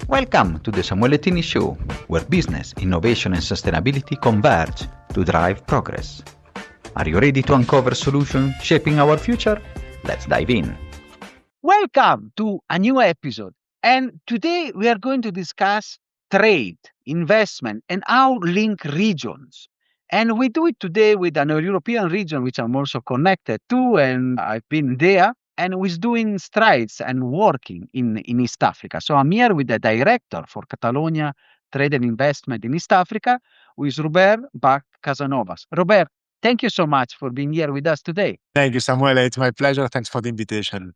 Welcome to the Samuele Tini Show, where business, innovation and sustainability converge to drive progress. Are you ready to uncover solutions shaping our future? Let's dive in. Welcome to a new episode. And today we are going to discuss trade, investment, and how link regions. And we do it today with an European region, which I'm also connected to, and I've been there, and who is doing strides and working in East Africa. So I'm here with the director for Catalonia Trade and Investment in East Africa, who is Robert Bach Casanovas. Robert, thank you so much for being here with us today. Thank you, Samuele. It's my pleasure. Thanks for the invitation.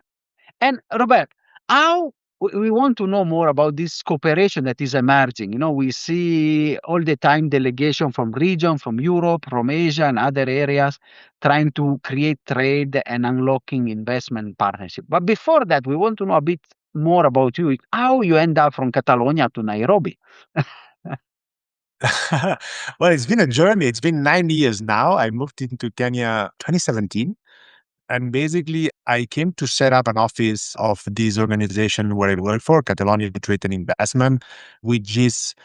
And Robert, how we want to know more about this cooperation that is emerging. You know, we see all the time delegation from region, from Europe, from Asia and other areas trying to create trade and unlocking investment partnership. But before that, we want to know a bit more about you, how you end up from Catalonia to Nairobi. Well, it's been a journey. It's been 9 years now. I moved into Kenya 2017. And basically, I came to set up an office of this organization where I work for, Catalonia Trade Investment, which is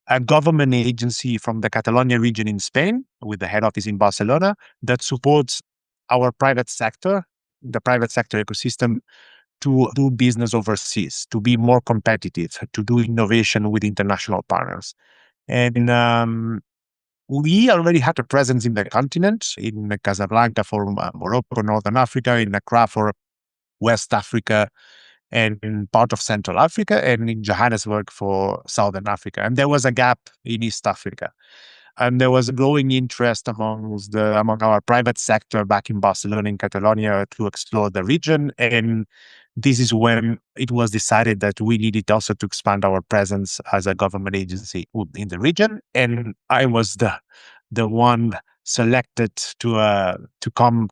a government agency from the Catalonia region in Spain, with the head office in Barcelona, that supports our private sector, the private sector ecosystem, to do business overseas, to be more competitive, to do innovation with international partners. And we already had a presence in the continent, in Casablanca for Morocco, Northern Africa, in Accra for West Africa, and in part of Central Africa, and in Johannesburg for Southern Africa. And there was a gap in East Africa. And there was a growing interest among our private sector back in Barcelona and Catalonia to explore the region. And this is when it was decided that we needed also to expand our presence as a government agency in the region. And I was the one selected to come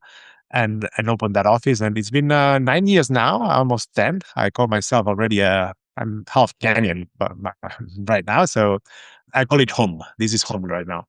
and open that office. And it's been 9 years now, almost 10. I call myself already I'm half Kenyan right now. So I call it home. This is home right now.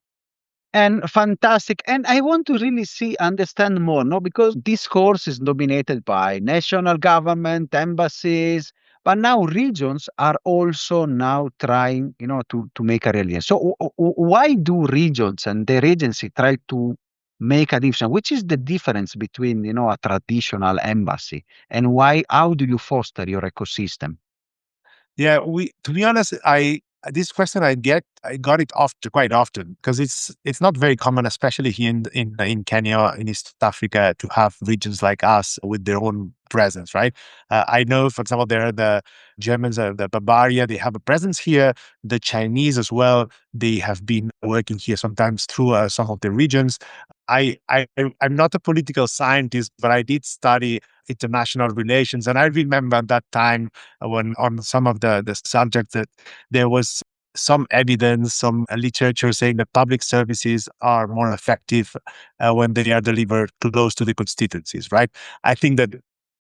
And fantastic. And I want to really understand more, no, because this course is dominated by national government, embassies, but now regions are also now trying, to make a real. So why do regions and their agency try to make a difference? Which is the difference between, a traditional embassy and how do you foster your ecosystem? Yeah, to be honest, this question I got it quite often, because it's not very common, especially here in Kenya, in East Africa, to have regions like us with their own presence, right? I know, for example, there are the Germans, the Bavaria, they have a presence here. The Chinese as well, they have been working here sometimes through some of the regions. I'm not a political scientist, but I did study international relations. And I remember at that time when on some of the subjects that there was some evidence, some literature saying that public services are more effective when they are delivered close to the constituencies, right? I think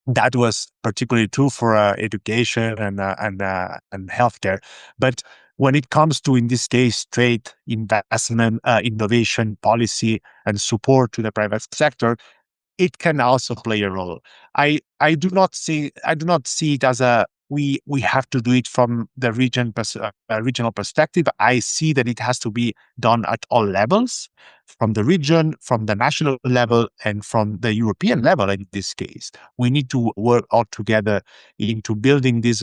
that was particularly true for education and healthcare. But when it comes to, in this case, trade, investment, innovation, policy, and support to the private sector, it can also play a role. I do not see it as we have to do it from the regional perspective. I see that it has to be done at all levels, from the region, from the national level, and from the European level. In this case, we need to work all together into building this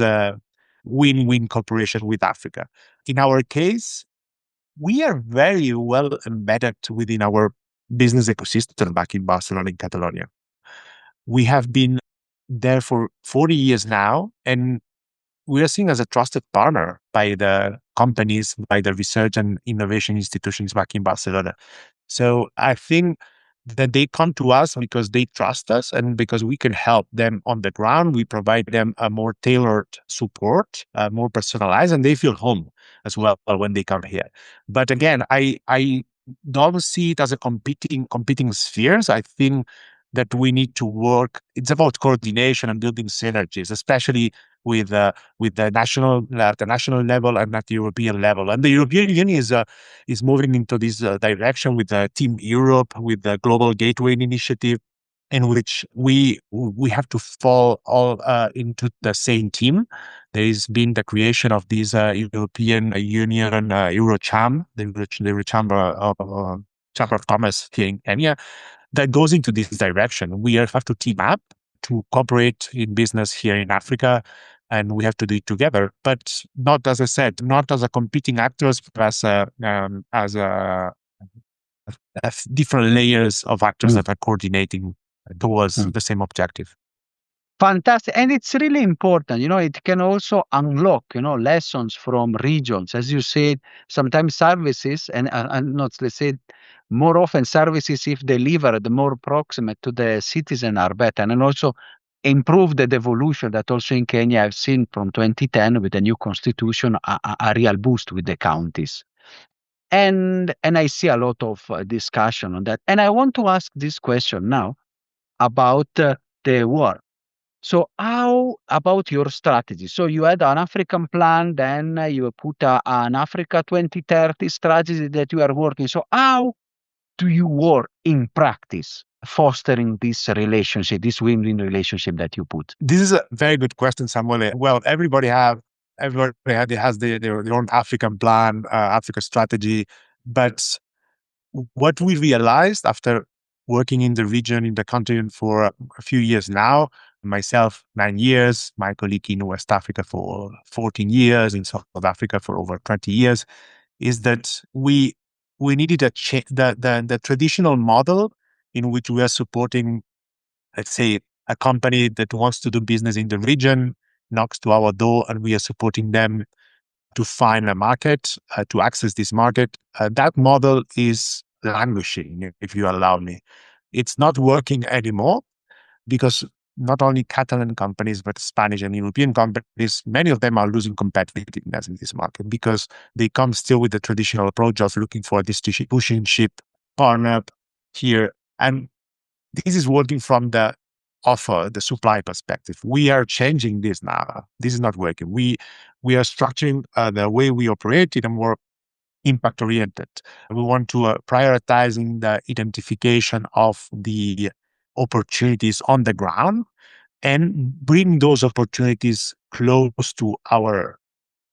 win-win cooperation with Africa. In our case, we are very well embedded within our business ecosystem back in Barcelona and Catalonia. We have been there for 40 years now, and we are seen as a trusted partner by the companies, by the research and innovation institutions back in Barcelona. So I think that they come to us because they trust us and because we can help them on the ground. We provide them a more tailored support, more personalized, and they feel home as well when they come here. But again, I don't see it as a competing spheres. I think that we need to work. It's about coordination and building synergies, especially with the national level and at the European level. And the European Union is moving into this direction with Team Europe, with the Global Gateway Initiative, in which we have to fall all into the same team. there has been the creation of this European Union Eurocham, the Chamber of Commerce here in Kenya, that goes into this direction. We have to team up to cooperate in business here in Africa, and we have to do it together. But not, as I said, not as a competing actors, but as different layers of actors that are coordinating towards the same objective. Fantastic. And it's really important, it can also unlock, lessons from regions. As you said, sometimes services and not, let's say, more often services, if delivered more proximate to the citizen, are better. And also improve the devolution that also in Kenya I've seen from 2010 with the new constitution, a real boost with the counties. And I see a lot of discussion on that. And I want to ask this question now about the war. So how about your strategy? So you had an African plan, then you put an Africa 2030 strategy that you are working. So how do you work in practice, fostering this relationship, this win-win relationship that you put? This is a very good question, Samuel. Well, everybody has their own African plan, Africa strategy. But what we realized after working in the region, in the continent for a few years now, myself 9 years, my colleague in West Africa for 14 years, in South Africa for over 20 years, is that we needed a the traditional model in which we are supporting, let's say, a company that wants to do business in the region, knocks to our door, and we are supporting them to find a market, to access this market. That model is languishing, if you allow me. It's not working anymore because not only Catalan companies, but Spanish and European companies, many of them are losing competitiveness in this market because they come still with the traditional approach of looking for a distribution partner here. And this is working from the offer, the supply perspective. We are changing this now. This is not working. We are structuring the way we operate in a more impact-oriented. We want to prioritizing the identification of the opportunities on the ground and bring those opportunities close to our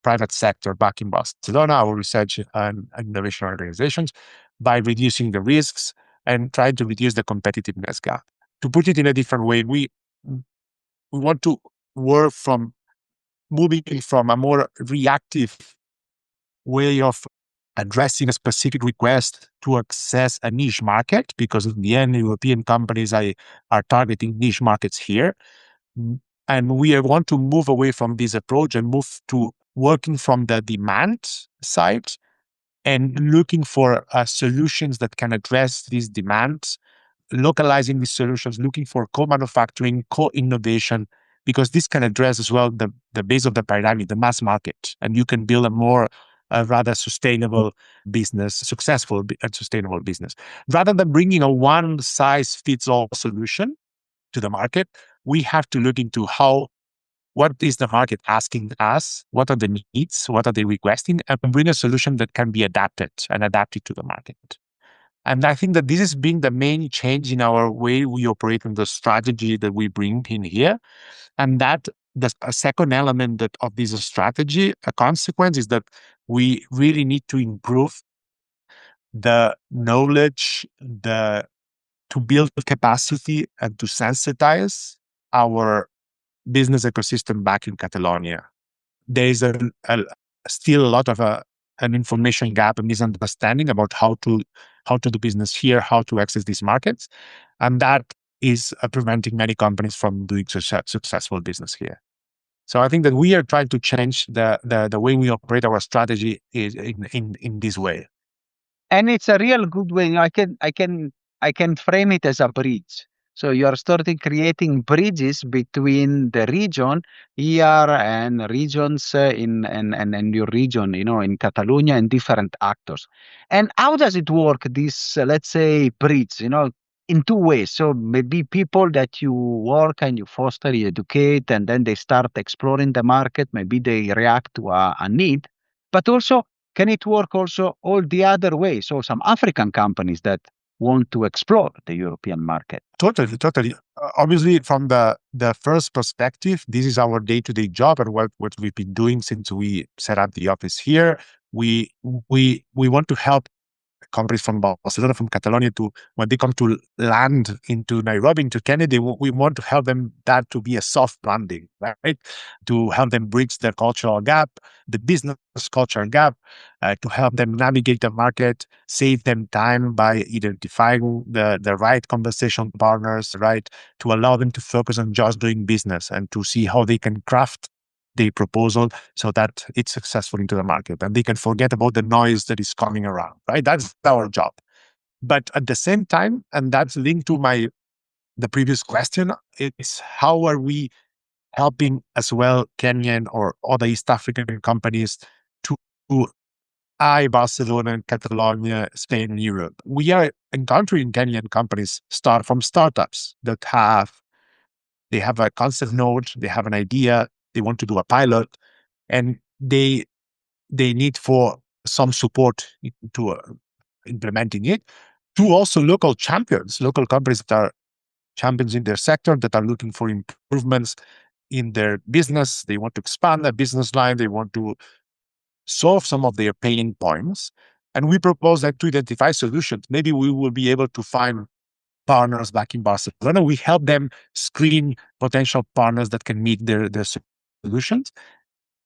private sector back in Barcelona, our research and innovation organizations, by reducing the risks and trying to reduce the competitiveness gap. To put it in a different way, we want to work from moving from a more reactive way of addressing a specific request to access a niche market, because in the end, European companies are targeting niche markets here. And we want to move away from this approach and move to working from the demand side and looking for solutions that can address these demands, localizing these solutions, looking for co-manufacturing, co-innovation, because this can address as well the base of the pyramid, the mass market, and you can build a more rather sustainable business, successful and sustainable business. Rather than bringing a one-size-fits-all solution to the market, we have to look into what is the market asking us, what are the needs, what are they requesting, and bring a solution that can be adapted to the market. And I think that this has been the main change in our way we operate and the strategy that we bring in here. And that a second element of this strategy, a consequence, is that we really need to improve the knowledge, to build capacity and to sensitize our business ecosystem back in Catalonia. There is still a lot of an information gap and misunderstanding about how to do business here, how to access these markets, and that is preventing many companies from doing successful business here. So I think that we are trying to change the way we operate our strategy in this way. And it's a real good way. I can frame it as a bridge. So you are starting creating bridges between the region here and regions in your region, in Catalonia, and different actors. And how does it work? This, let's say, bridge, in two ways. So maybe people that you work and you foster, you educate, and then they start exploring the market. Maybe they react to a need, but also can it work also all the other way? So some African companies that want to explore the European market? Totally, totally. Obviously, from the first perspective, this is our day-to-day job and what we've been doing since we set up the office here. We want to help companies from Barcelona, from Catalonia, to when they come to land into Nairobi, into Kenya, we want to help them that to be a soft landing, right? To help them bridge the cultural gap, the business culture gap, to help them navigate the market, save them time by identifying the right conversation partners, right? To allow them to focus on just doing business and to see how they can craft the proposal so that it's successful into the market and they can forget about the noise that is coming around, right? That's our job. But at the same time, and that's linked to the previous question, it's how are we helping as well Kenyan or other East African companies to Barcelona and Catalonia, Spain and Europe. We are encountering Kenyan companies start from startups that they have a concept node, they have an idea, they want to do a pilot, and they need for some support to implementing it, to also local champions, local companies that are champions in their sector that are looking for improvements in their business. They want to expand their business line. They want to solve some of their pain points. And we propose that to identify solutions. Maybe we will be able to find partners back in Barcelona. We help them screen potential partners that can meet their solutions,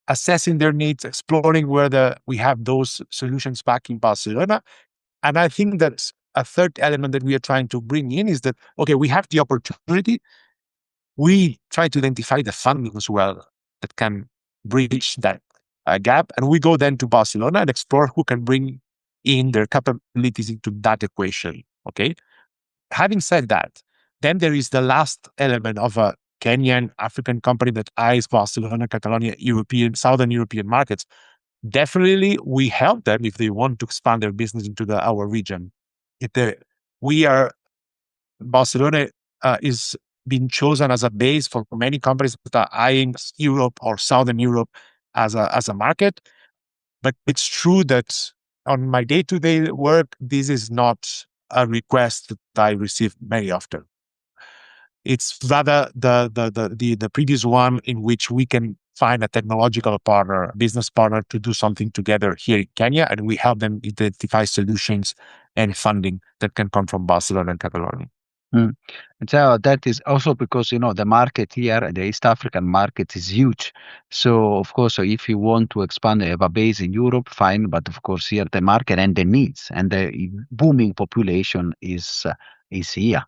assessing their needs, exploring whether we have those solutions back in Barcelona. And I think that a third element that we are trying to bring in is that, okay, we have the opportunity. We try to identify the funding as well that can bridge that gap. And we go then to Barcelona and explore who can bring in their capabilities into that equation. Okay. Having said that, then there is the last element of a Kenyan African company that eyes Barcelona, Catalonia, Southern European markets. Definitely, we help them if they want to expand their business into our region. Barcelona is being chosen as a base for many companies that are eyeing Europe or Southern Europe as a market. But it's true that on my day-to-day work, this is not a request that I receive very often. It's rather the previous one in which we can find a technological partner, a business partner to do something together here in Kenya, and we help them identify solutions and funding that can come from Barcelona and Catalonia. And so that is also because, the market here, the East African market is huge. So, of course, if you want to expand, have a base in Europe, fine. But of course, here the market and the needs and the booming population is here.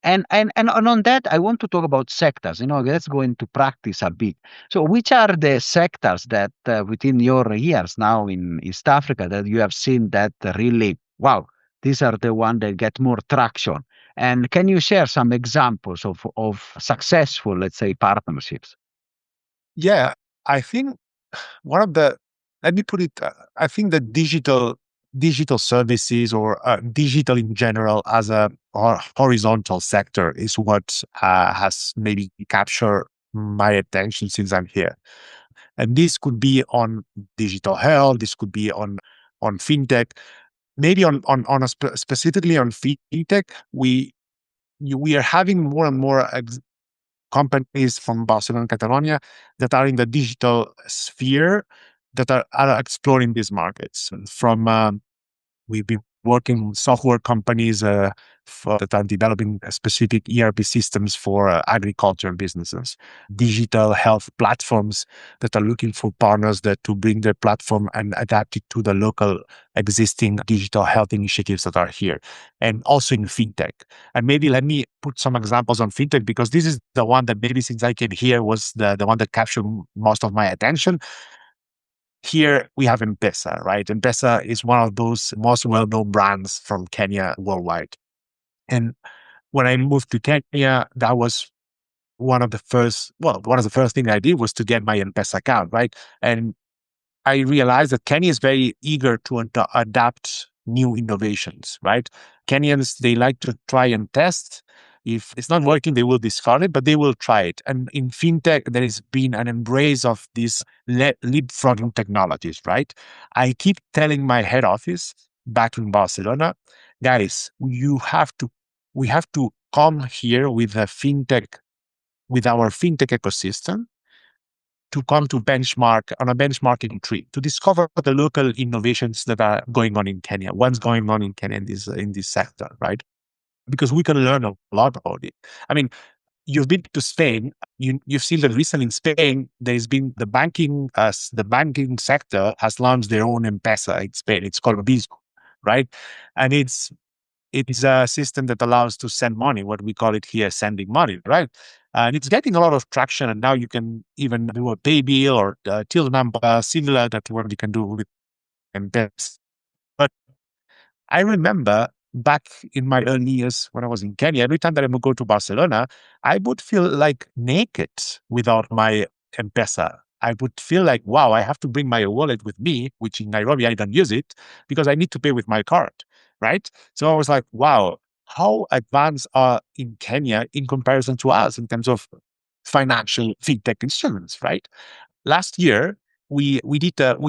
And on that, I want to talk about sectors. Let's go into practice a bit. So, which are the sectors that within your years now in East Africa that you have seen that really, wow, these are the ones that get more traction? And can you share some examples of successful, let's say, partnerships? Yeah, I think let me put it, I think the digital services or digital in general as a horizontal sector is what has maybe captured my attention since I'm here. And this could be on digital health, this could be on fintech, maybe specifically on fintech. We are having more and more companies from Barcelona and Catalonia that are in the digital sphere that are exploring these markets. We've been working with software companies that are developing specific ERP systems for agriculture businesses, digital health platforms that are looking for partners to bring their platform and adapt it to the local existing digital health initiatives that are here, and also in fintech. And maybe let me put some examples on fintech, because this is the one that maybe since I came here was the one that captured most of my attention. Here we have M-Pesa, right? M-Pesa is one of those most well-known brands from Kenya worldwide. And when I moved to Kenya, that was one of the first things I did was to get my M-Pesa account, right? And I realized that Kenya is very eager to adapt new innovations, right? Kenyans, they like to try and test. If it's not working, they will discard it, but they will try it. And in fintech, there has been an embrace of these leapfrogging technologies, right? I keep telling my head office back in Barcelona guys, we have to come here with a fintech, with our fintech ecosystem, to come to benchmark on a benchmarking tree to discover the local innovations that are going on in Kenya. What's going on in Kenya in this sector, right? Because we can learn a lot about it. I mean, you've been to Spain. You've seen that recently in Spain there's been the banking sector has launched their own M-Pesa in Spain. It's called Bisco, right? And it's a system that allows to send money, what we call it here, sending money, right? And it's getting a lot of traction. And now you can even do a pay bill or a till number, similar that what you can do with M-Pesa. But I remember back in my early years when I was in Kenya, every time that I would go to Barcelona, I would feel like naked without my M-Pesa. I would feel like, wow, I have to bring my wallet with me, which in Nairobi, I don't use it because I need to pay with my card, right? So I was like, wow, how advanced are in Kenya in comparison to us in terms of financial fintech instruments, right? Last year, we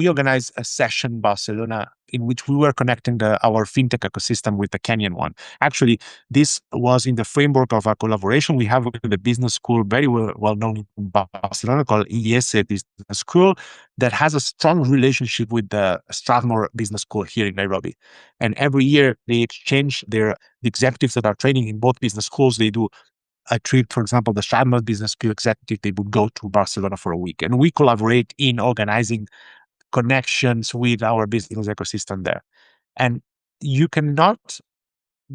organized a session in Barcelona in which we were connecting our fintech ecosystem with the Kenyan one. Actually, this was in the framework of a collaboration we have with the business school, very well known in Barcelona, called IES Business School, that has a strong relationship with the Strathmore Business School here in Nairobi. And every year they exchange the executives that are training in both business schools. They do a trip, for example, the Strathmore Business School executive, they would go to Barcelona for a week. And we collaborate in organizing connections with our business ecosystem there. And you cannot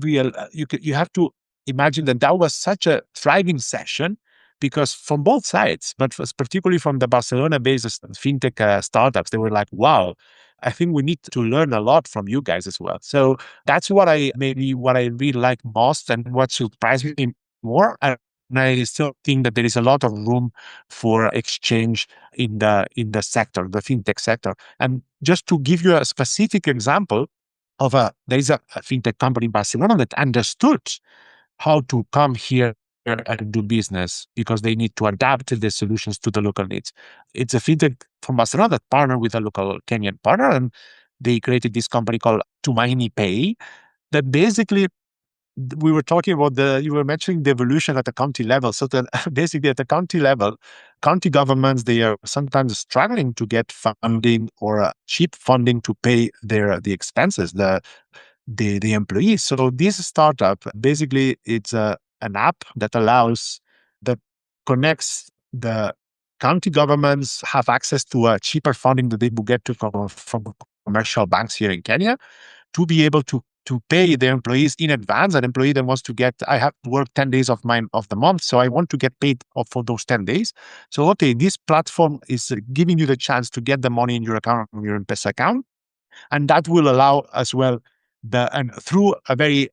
you have to imagine that that was such a thriving session because from both sides, but particularly from the Barcelona-based fintech startups, they were like, wow, I think we need to learn a lot from you guys as well. So that's what I really like most and what surprised me more. And I still think that there is a lot of room for exchange in the sector, the fintech sector. And just to give you a specific example, there is a fintech company in Barcelona that understood how to come here and do business because they need to adapt the solutions to the local needs. It's a fintech from Barcelona that partnered with a local Kenyan partner, and they created this company called Tumaini Pay that basically we were talking about you were mentioning the evolution at the county level. So that basically at the county level, county governments, they are sometimes struggling to get funding or cheap funding to pay the expenses, the employees. So this startup, basically it's an app that that connects the county governments have access to a cheaper funding that they will get from commercial banks here in Kenya to be able to pay their employees in advance. An employee that wants to I have to work 10 days of the month, so I want to get paid for those 10 days. So, okay, this platform is giving you the chance to get the money in your account, in your M-Pesa account. And that will allow as well and through a very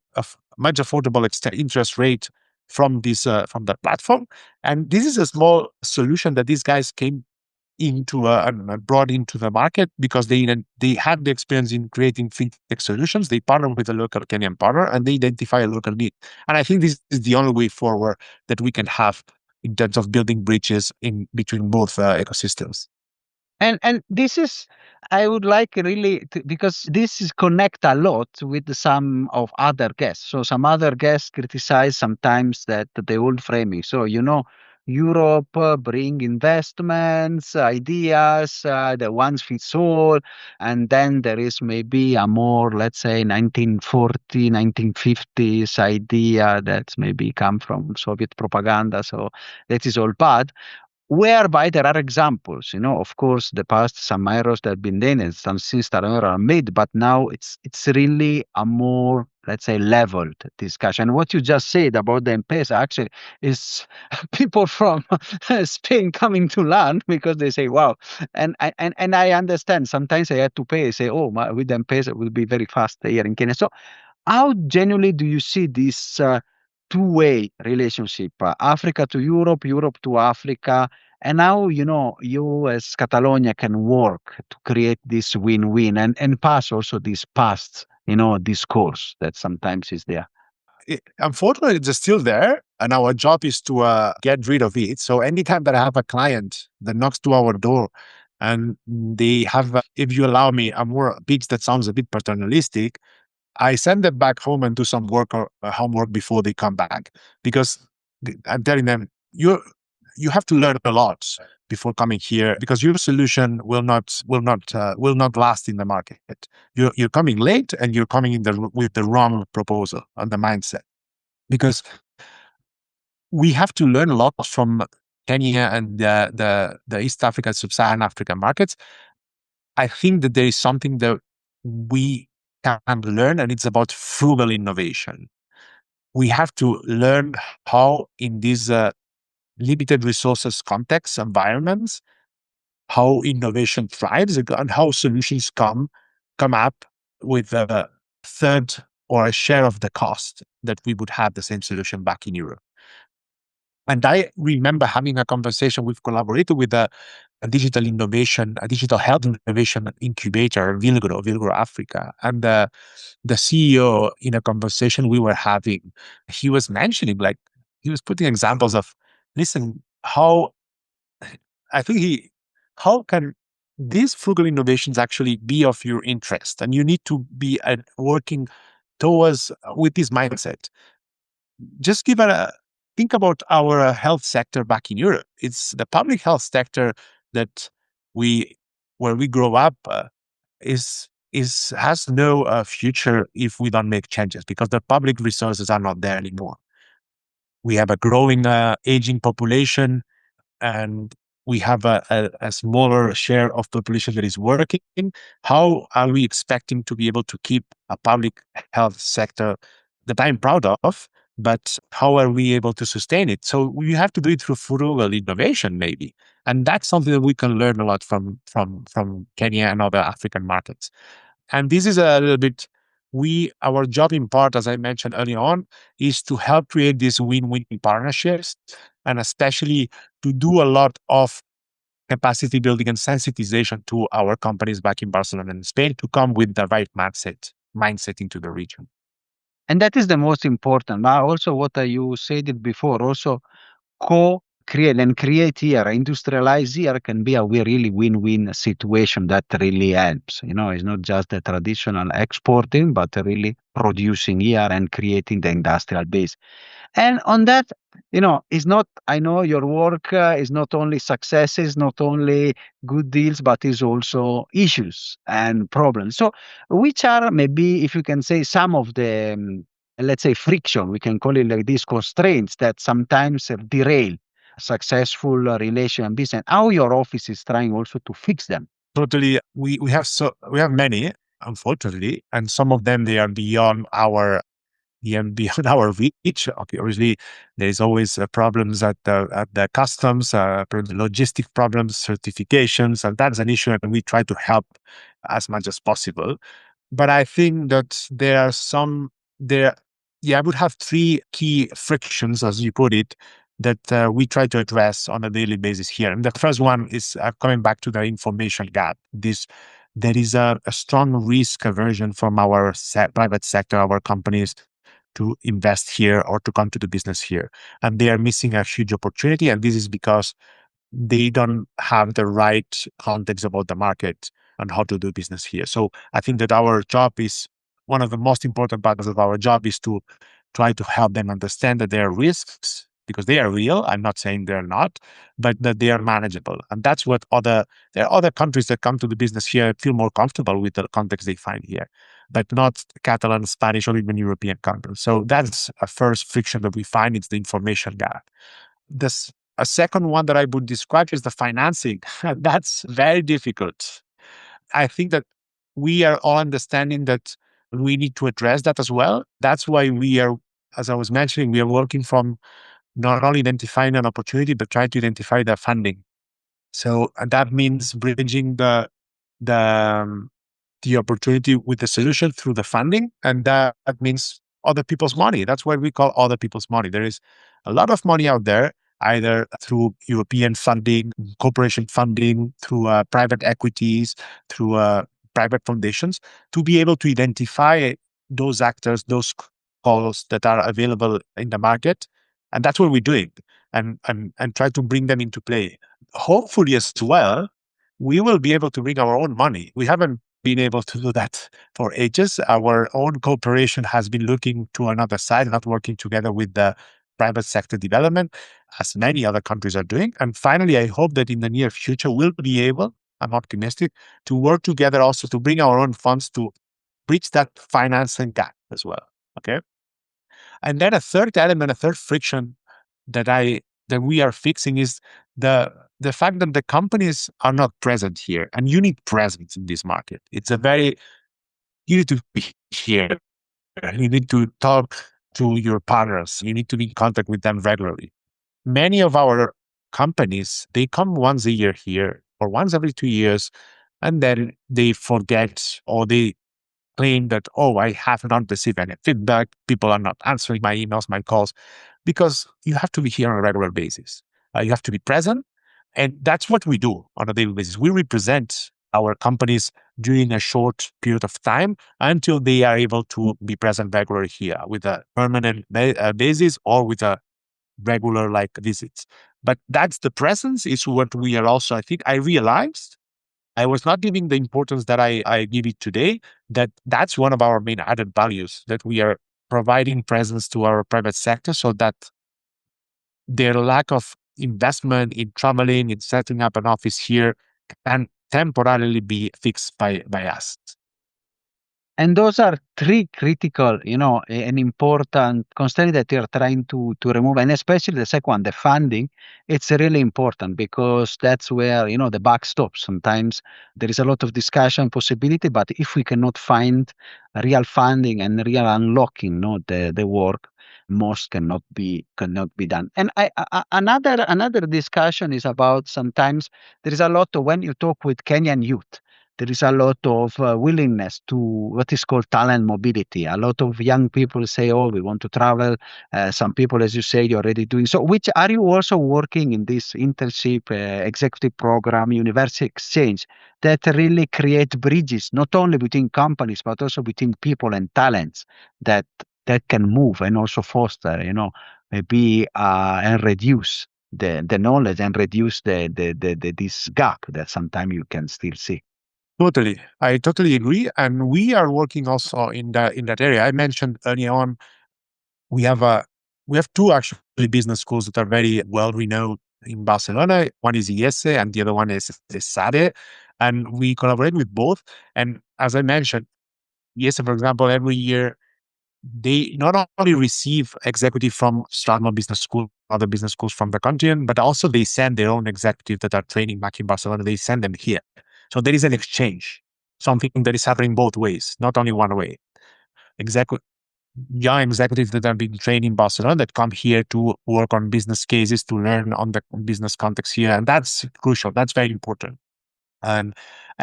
much affordable interest rate from the platform. And this is a small solution that these guys came brought into the market because they had the experience in creating fintech solutions. They partnered with a local Kenyan partner and they identify a local need. And I think this is the only way forward that we can have in terms of building bridges in between both ecosystems. And this is, I would like really because this is connect a lot with some of other guests. So some other guests criticize sometimes that the old framing. So Europe bring investments, ideas, the ones fits all, and then there is maybe a more, let's say, 1940, 1950s idea that's maybe come from Soviet propaganda. So that is all bad. Whereby there are examples, of course, the past some errors that have been done and some things that are made, but now it's really a more, let's say, leveled discussion. And what you just said about the M-Pesa actually is people from Spain coming to learn because they say, wow. And I understand sometimes I had to pay, say, oh, with the M-Pesa it will be very fast here in Kenya. So how genuinely do you see this two-way relationship, Africa to Europe, Europe to Africa, and how you as Catalonia can work to create this win-win and pass also this past discourse that sometimes is there? Unfortunately, it's still there, and our job is to get rid of it. So anytime that I have a client that knocks to our door and they have, if you allow me, a more pitch that sounds a bit paternalistic, I send them back home and do some work or homework before they come back, because I'm telling them, you have to learn a lot before coming here, because your solution will not last in the market. You're coming late, and you're coming with the wrong proposal and the mindset, because we have to learn a lot from Kenya and the East Africa, Sub-Saharan African markets. I think that there is something that we can learn, and it's about frugal innovation. We have to learn how, in these limited resources context environments, how innovation thrives and how solutions come up with a third or a share of the cost that we would have the same solution back in Europe. And I remember having a conversation with collaborator with a digital innovation, a digital health innovation incubator, Vilgro Africa. And the CEO, in a conversation we were having, he was mentioning, like, he was putting examples of, listen, how can these frugal innovations actually be of your interest? And you need to be working towards with this mindset. Just think about our health sector back in Europe. It's the public health sector that where we grow up has no future if we don't make changes, because the public resources are not there anymore. We have a growing aging population, and we have a smaller share of population that is working. How are we expecting to be able to keep a public health sector that I'm proud of, but how are we able to sustain it? So we have to do it through frugal innovation, maybe. And that's something that we can learn a lot from Kenya and other African markets. And this is a little bit, our job in part, as I mentioned early on, is to help create these win-win partnerships, and especially to do a lot of capacity building and sensitization to our companies back in Barcelona and Spain to come with the right mindset into the region. And that is the most important. But also what you said it before, also co-create and create here, industrialize here can be a really win-win situation that really helps. It's not just the traditional exporting, but really producing here and creating the industrial base. And on that, I know your work is not only successes, not only good deals, but is also issues and problems. So which are, maybe, if you can say, some of the, let's say, friction, we can call it like these constraints that sometimes derail successful relation and business, how your office is trying also to fix them? Totally. We have many, unfortunately, and some of them, they are beyond our reach. Obviously, there is always problems at the customs, logistic problems, certifications, and that's an issue, and we try to help as much as possible. But I think that I would have three key frictions, as you put it, that we try to address on a daily basis here. And the first one is coming back to the information gap. There is a strong risk aversion from our private sector, our companies, to invest here or to come to the business here. And they are missing a huge opportunity. And this is because they don't have the right context about the market and how to do business here. So I think that our job is, one of the most important parts of our job is to try to help them understand that there are risks, because they are real. I'm not saying they're not, but that they are manageable. And that's what there are other countries that come to the business here feel more comfortable with the context they find here, but not Catalan, Spanish, or even European countries. So that's a first friction that we find. It's the information gap. A second one that I would describe is the financing. That's very difficult. I think that we are all understanding that we need to address that as well. That's why we are, as I was mentioning, we are working from not only identifying an opportunity, but trying to identify the funding. So that means bridging the opportunity with the solution through the funding, and that means other people's money. That's what we call other people's money. There is a lot of money out there, either through European funding, corporation funding, through private equities, through private foundations, to be able to identify those actors, those calls that are available in the market. And that's what we're doing, and try to bring them into play. Hopefully as well, we will be able to bring our own money. We haven't been able to do that for ages. Our own cooperation has been looking to another side, not working together with the private sector development, as many other countries are doing. And finally, I hope that in the near future, we'll be able, I'm optimistic, to work together also to bring our own funds to bridge that financing gap as well. Okay. And then a third element, a third friction that we are fixing is the fact that the companies are not present here, and you need presence in this market. It's a very you need to be here. You need to talk to your partners. You need to be in contact with them regularly. Many of our companies, they come once a year here or once every 2 years, and then they forget or they claim that, oh, I have not received any feedback. People are not answering my emails, my calls, because you have to be here on a regular basis. You have to be present. And that's what we do on a daily basis. We represent our companies during a short period of time until they are able to be present regularly here with a permanent basis or with a regular like visits. But that's the presence is what we are also, I think I realized I was not giving the importance that I give it today, that's one of our main added values, that we are providing presence to our private sector so that their lack of investment in traveling, in setting up an office here can temporarily be fixed by us. And those are three critical, and important constraints that you're trying to remove. And especially the second one, the funding, it's really important because that's where, the buck stops. Sometimes there is a lot of discussion possibility, but if we cannot find real funding and real unlocking, the work, most cannot be done. And another discussion is about sometimes there is a lot of when you talk with Kenyan youth, there is a lot of willingness to what is called talent mobility. A lot of young people say, oh, we want to travel. Some people, as you say, you're already doing so. Which are you also working in this internship, executive program, university exchange that really create bridges, not only between companies, but also between people and talents that can move and also foster, maybe and reduce the knowledge and reduce the this gap that sometimes you can still see. Totally. I totally agree. And we are working also in that area. I mentioned earlier on, we have two actually business schools that are very well renowned in Barcelona. One is IESE and the other one is SADE. And we collaborate with both. And as I mentioned, IESE, for example, every year they not only receive executive from Strasbourg Business School, other business schools from the continent, but also they send their own executives that are training back in Barcelona. They send them here. So there is an exchange, something that is happening both ways, not only one way. Young executives that have been trained in Barcelona that come here to work on business cases, to learn on the business context here. And that's crucial. That's very important. And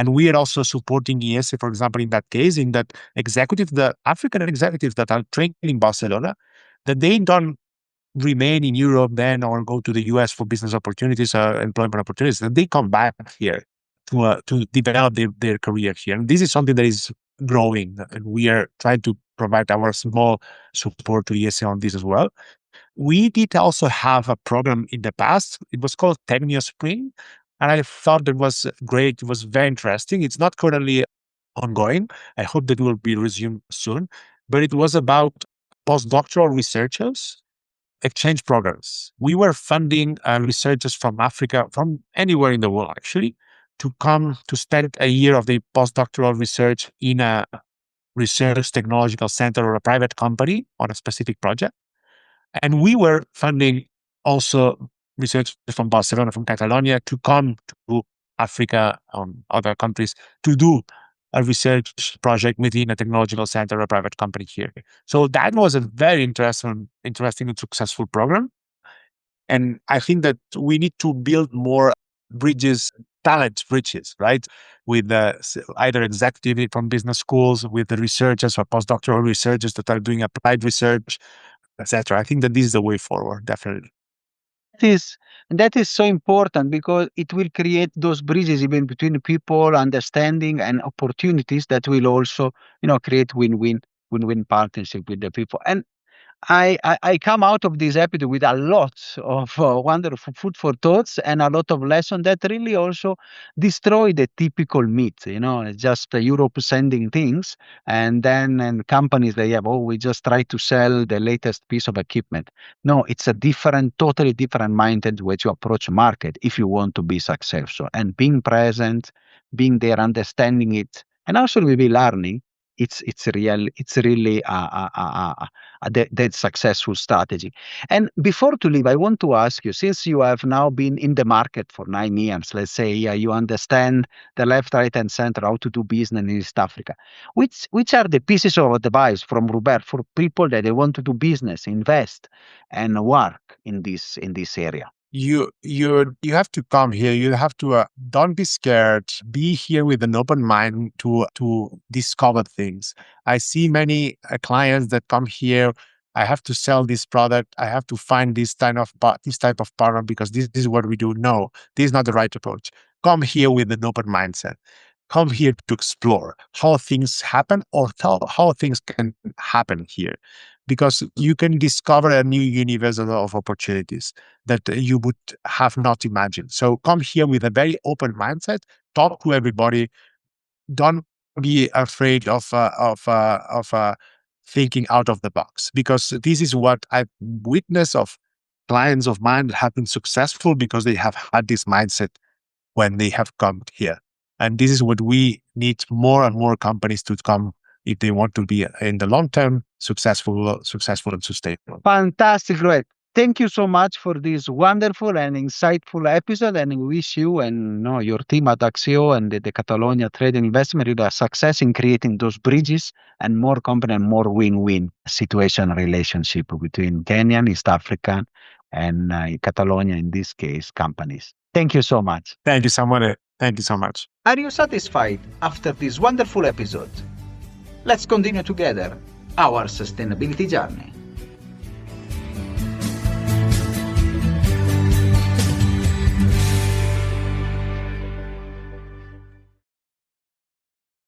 we are also supporting IESE, for example, in that case, in that the African executives that are trained in Barcelona, that they don't remain in Europe then or go to the US for business opportunities or employment opportunities, that they come back here to develop their career here. And this is something that is growing, and we are trying to provide our small support to IESE on this as well. We did also have a program in the past. It was called Technio Spring, and I thought it was great. It was very interesting. It's not currently ongoing. I hope that it will be resumed soon. But it was about postdoctoral researchers exchange programs. We were funding researchers from Africa, from anywhere in the world, actually, to come to spend a year of their postdoctoral research in a research technological center or a private company on a specific project. And we were funding also researchers from Barcelona, from Catalonia, to come to Africa, other countries, to do a research project within a technological center or a private company here. So that was a very interesting and successful program. And I think that we need to build more bridges, talent bridges, right? With either executive from business schools, with the researchers or postdoctoral researchers that are doing applied research, etc. I think that this is the way forward, definitely. That is so important because it will create those bridges even between people, understanding and opportunities that will also, create win-win partnership with the people. And I come out of this episode with a lot of wonderful food for thoughts and a lot of lessons that really also destroy the typical myth. It's just Europe sending things, and then and companies they have, oh, we just try to sell the latest piece of equipment. No, it's a totally different mindset way to approach market if you want to be successful. And being present, being there, understanding it, and also maybe learning. It's really that successful strategy. And before to leave, I want to ask you, since you have now been in the market for 9 years, let's say, you understand the left, right, and center how to do business in East Africa. Which are the pieces of advice from Robert for people that they want to do business, invest, and work in this area? You have to come here. You have to don't be scared. Be here with an open mind to discover things. I see many clients that come here. I have to sell this product. I have to find this type of partner because this is what we do. No, this is not the right approach. Come here with an open mindset. Come here to explore how things happen or how things can happen here, because you can discover a new universe of opportunities that you would have not imagined. So come here with a very open mindset, talk to everybody. Don't be afraid of thinking out of the box, because this is what I've witnessed of clients of mine that have been successful because they have had this mindset when they have come here. And this is what we need more and more companies to come if they want to be in the long term successful and sustainable. Fantastic, Rohit. Thank you so much for this wonderful and insightful episode, and we wish you and your team at ACCIÓ and the Catalonia Trade Investment really a success in creating those bridges and more company and more win-win situation relationship between Kenyan, East African, and Catalonia, in this case, companies. Thank you so much. Thank you, Samuel. Thank you so much. Are you satisfied after this wonderful episode? Let's continue together our sustainability journey.